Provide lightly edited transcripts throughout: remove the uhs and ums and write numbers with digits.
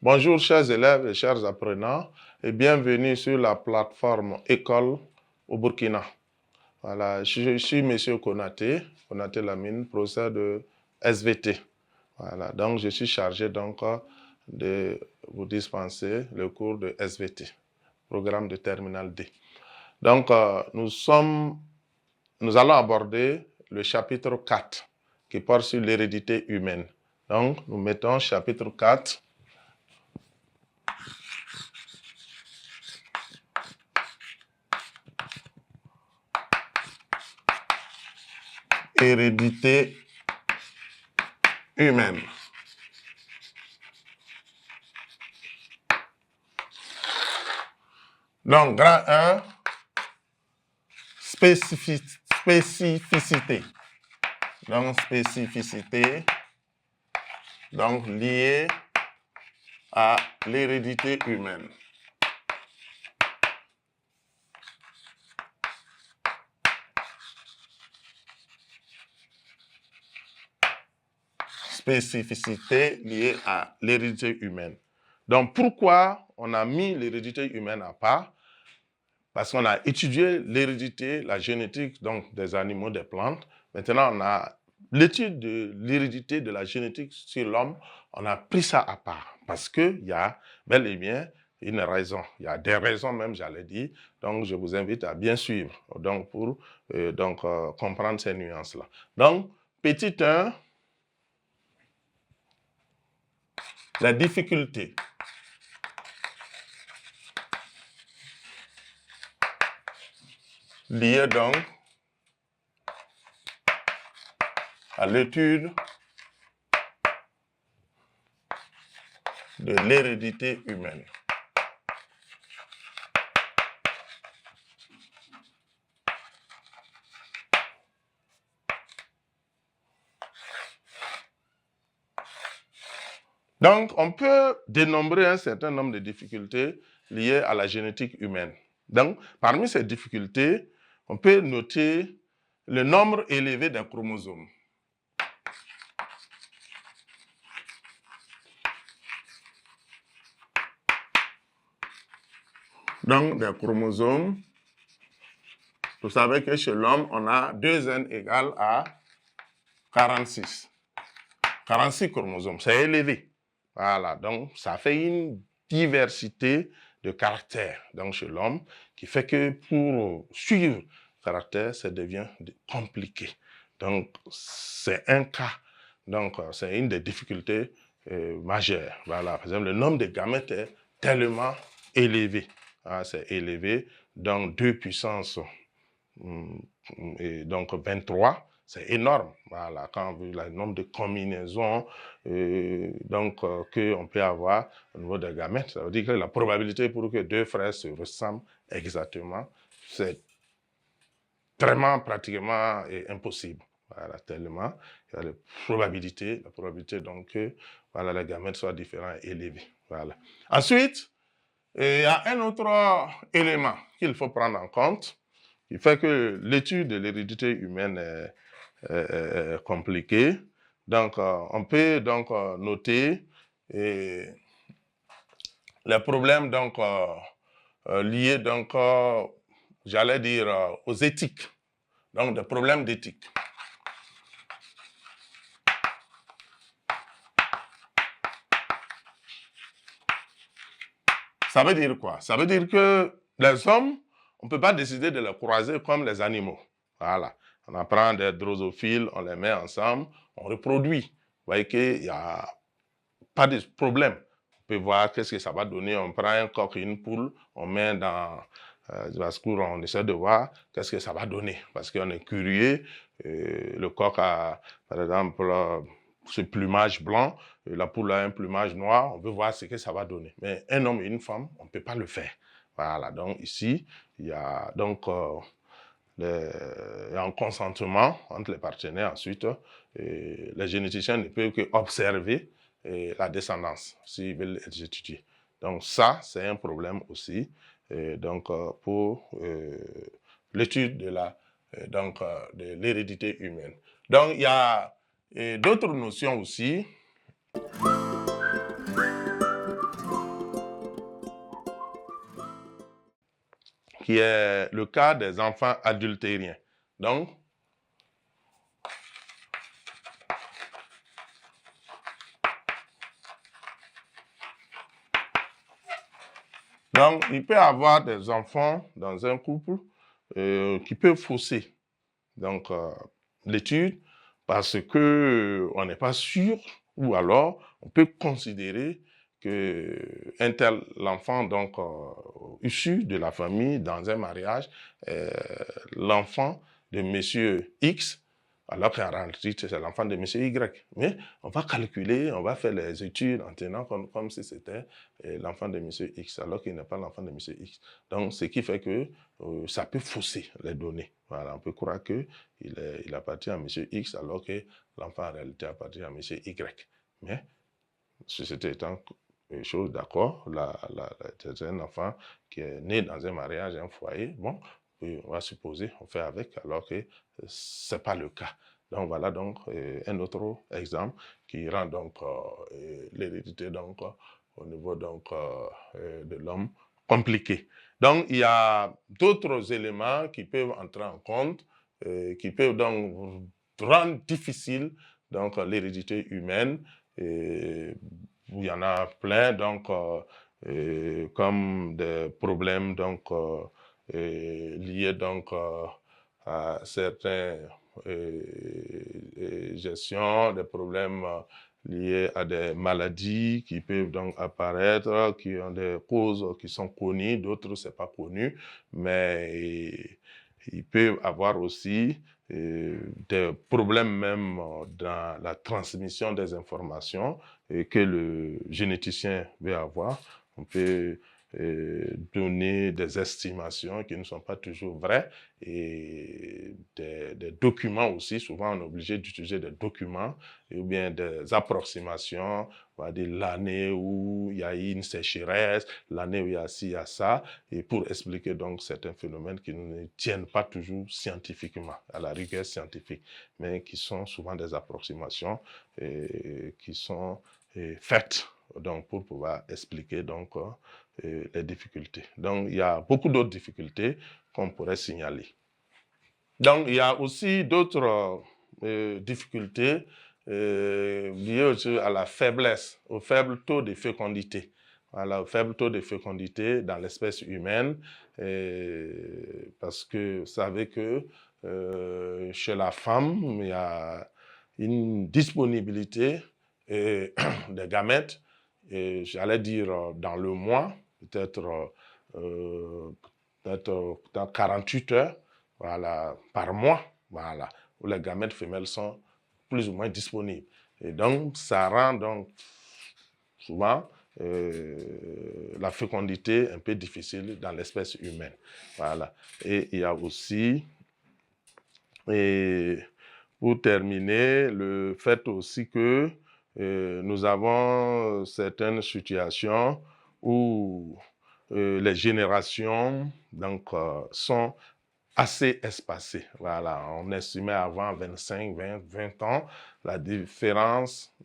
Bonjour chers élèves et chers apprenants et bienvenue sur la plateforme École au Burkina. Voilà, je suis M. Konaté Lamine, professeur de SVT. Voilà, donc je suis chargé de vous dispenser le cours de SVT, programme de terminale D. Donc nous allons aborder le chapitre 4 qui porte sur l'hérédité humaine. Donc nous mettons chapitre 4. Hérédité humaine. Donc, grand 1, spécificité. Donc, spécificité, donc liée à l'hérédité humaine. Spécificité liée à l'hérédité humaine. Donc, pourquoi on a mis l'hérédité humaine à part? Parce qu'on a étudié l'hérédité, la génétique donc des animaux, des plantes. Maintenant, on a l'étude de l'hérédité de la génétique sur l'homme. On a pris ça à part parce qu'il y a bel et bien une raison. Il y a des raisons même, j'allais dire. Donc, je vous invite à bien suivre donc, pour comprendre ces nuances-là. Donc, petit 1, la difficulté. Liée donc à l'étude de l'hérédité humaine. Donc, on peut dénombrer un certain nombre de difficultés liées à la génétique humaine. Donc, parmi ces difficultés, on peut noter le nombre élevé des chromosomes. Donc, des chromosomes, vous savez que chez l'homme, on a 2n égale à 46. 46 chromosomes, c'est élevé. Voilà, donc ça fait une diversité de caractères donc chez l'homme qui fait que pour suivre le caractère, ça devient compliqué. Donc, c'est un cas, donc c'est une des difficultés majeures. Voilà, par exemple, le nombre de gamètes est tellement élevé. Ah, c'est élevé, donc 2 puissance et donc 23. C'est énorme, voilà, quand on veut le nombre de combinaisons qu'on peut avoir au niveau des gamètes. Ça veut dire que la probabilité pour que deux frères se ressemblent exactement, c'est pratiquement impossible. Voilà, tellement il y a la probabilité donc que voilà, les gamètes soient différents et élevés. Voilà. Ensuite, il y a un autre élément qu'il faut prendre en compte, qui fait que l'étude de l'hérédité humaine est compliquée. Donc, on peut donc noter les problèmes donc, liés, donc, j'allais dire, aux éthiques. Donc, des problèmes d'éthique. Ça veut dire quoi? Ça veut dire que les hommes, on ne peut pas décider de les croiser comme les animaux. Voilà. On apprend des drosophiles, on les met ensemble, on reproduit. Vous voyez qu'il n'y a pas de problème. On peut voir qu'est-ce que ça va donner. On prend un coq et une poule, on met dans basse-cour, on essaie de voir qu'est-ce que ça va donner. Parce qu'on est curieux. Le coq a, par exemple, ce plumage blanc, la poule a un plumage noir, on veut voir ce que ça va donner. Mais un homme et une femme, on ne peut pas le faire. Voilà, donc ici, il y a donc un consentement entre les partenaires. Ensuite, les généticiens ne peuvent qu'observer la descendance s'ils veulent étudier. Donc ça, c'est un problème aussi pour l'étude de l'hérédité humaine. Donc il y a d'autres notions aussi. qui est le cas des enfants adultériens. Donc, il peut y avoir des enfants dans un couple qui peuvent fausser l'étude parce que on n'est pas sûr, ou alors on peut considérer que un tel enfant issu de la famille dans un mariage, l'enfant de monsieur X, alors qu'en réalité c'est l'enfant de monsieur Y. Mais on va calculer, on va faire les études en tenant comme si c'était l'enfant de monsieur X, alors qu'il n'est pas l'enfant de monsieur X. Donc ce qui fait que ça peut fausser les données. Voilà, on peut croire qu'il appartient à monsieur X, alors que l'enfant en réalité appartient à monsieur Y. Mais ceci étant chose d'accord, c'est un enfant qui est né dans un mariage, un foyer, bon, on va supposer, on fait avec, alors que ce n'est pas le cas. Donc voilà donc un autre exemple qui rend donc l'hérédité au niveau de l'homme compliqué. Donc il y a d'autres éléments qui peuvent entrer en compte, qui peuvent donc rendre difficile l'hérédité humaine. Il y en a plein, comme des problèmes liés à certaines gestions, des problèmes liés à des maladies qui peuvent donc apparaître, qui ont des causes qui sont connues, d'autres c'est pas connu, mais il peut avoir aussi des problèmes même dans la transmission des informations que le généticien veut avoir. On peut donner des estimations qui ne sont pas toujours vraies et des documents aussi. Souvent, on est obligé d'utiliser des documents ou bien des approximations, on va dire l'année où il y a eu une sécheresse, l'année où il y a ci, il y a ça, et pour expliquer donc certains phénomènes qui ne tiennent pas toujours scientifiquement, à la rigueur scientifique, mais qui sont souvent des approximations qui sont faites pour pouvoir expliquer les difficultés. Donc, il y a beaucoup d'autres difficultés qu'on pourrait signaler. Donc, il y a aussi d'autres difficultés liées aussi à la faiblesse, au faible taux de fécondité. Voilà, au faible taux de fécondité dans l'espèce humaine, parce que vous savez que chez la femme, il y a une disponibilité des gamètes, j'allais dire dans le mois, peut-être dans 48 heures, voilà, par mois, voilà, où les gamètes femelles sont plus ou moins disponibles. Et donc, ça rend donc souvent la fécondité un peu difficile dans l'espèce humaine. Voilà. Et il y a aussi, et pour terminer, le fait aussi que nous avons certaines situations où les générations sont assez espacées. Voilà, on estimait avant 25, 20 ans la différence,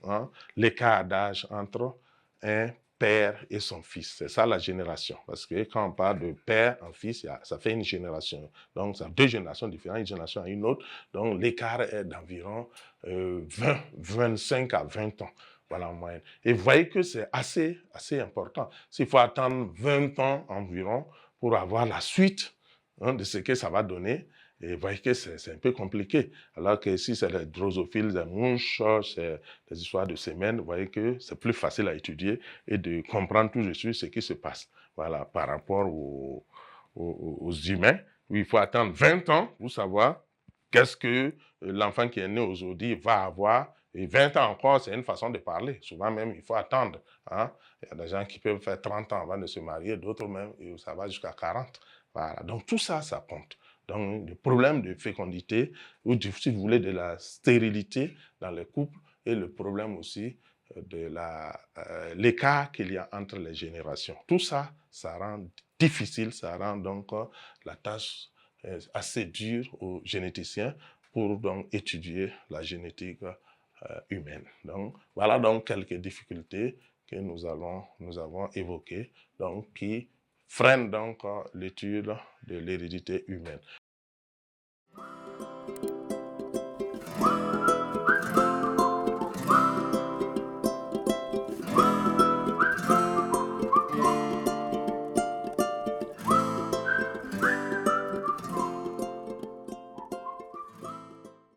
l'écart d'âge entre un père et son fils. C'est ça la génération. Parce que quand on parle de père en fils, ça fait une génération. Donc, ça a deux générations différentes, une génération à une autre. Donc, l'écart est d'environ 25 à 20 ans. Voilà, en moyenne. Et vous voyez que c'est assez important. S'il faut attendre 20 ans environ pour avoir la suite de ce que ça va donner, et vous voyez que c'est un peu compliqué. Alors que si c'est les drosophiles, les mouches, c'est des histoires de semaines, vous voyez que c'est plus facile à étudier et de comprendre tout de suite ce qui se passe. Voilà, par rapport aux humains, où il faut attendre 20 ans pour savoir qu'est-ce que l'enfant qui est né aujourd'hui va avoir. Et 20 ans encore, c'est une façon de parler. Souvent même, il faut attendre. Hein? Il y a des gens qui peuvent faire 30 ans avant de se marier, d'autres même, ça va jusqu'à 40. Voilà. Donc tout ça, ça compte. Donc le problème de fécondité, ou si vous voulez de la stérilité dans les couples, et le problème aussi de l'écart qu'il y a entre les générations. Tout ça, ça rend difficile, ça rend donc la tâche assez dure aux généticiens pour donc étudier la génétique humaine. Donc voilà donc quelques difficultés que nous avons évoquées, donc qui freinent donc l'étude de l'hérédité humaine.